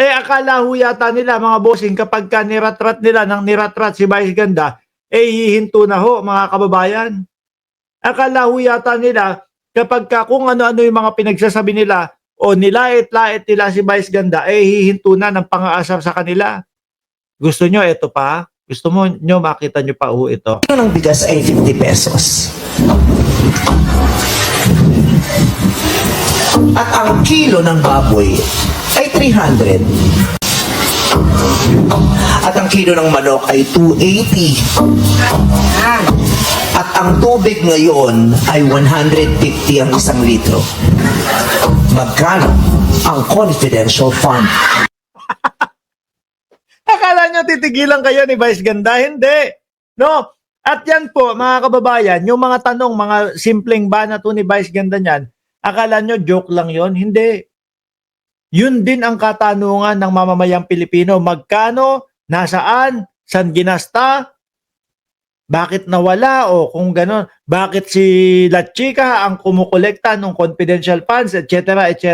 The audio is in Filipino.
Eh, akala ho yata nila mga bossing kapag ka niratrat nila ng niratrat si Vice Ganda, eh hihinto na ho mga kababayan. Akala ho yata nila kapag ka kung ano-ano yung mga pinagsasabi nila o nilait-lait nila si Vice Ganda, eh hihinto na ng pang-aasar sa kanila. Gusto nyo ito pa? Gusto mo nyo makita nyo pa ho ito? Kilo ng bigas ay 50 pesos. At ang kilo ng baboy ay 300. At ang kilo ng manok ay 280. At ang tubig ngayon ay 150 ang 1 litro. Magkano ang confidential fund? Akala nyo titigilan kayo ni Vice Ganda? Hindi. No? At yan po, mga kababayan, yung mga tanong, mga simpleng banato ni Vice Ganda niyan, akala nyo joke lang yon? Hindi. Yun din ang katanungan ng mamamayang Pilipino. Magkano? Nasaan? San ginasta? Bakit nawala? O kung gano'n, bakit si La Chica ang kumukolekta ng confidential funds, etc., etc.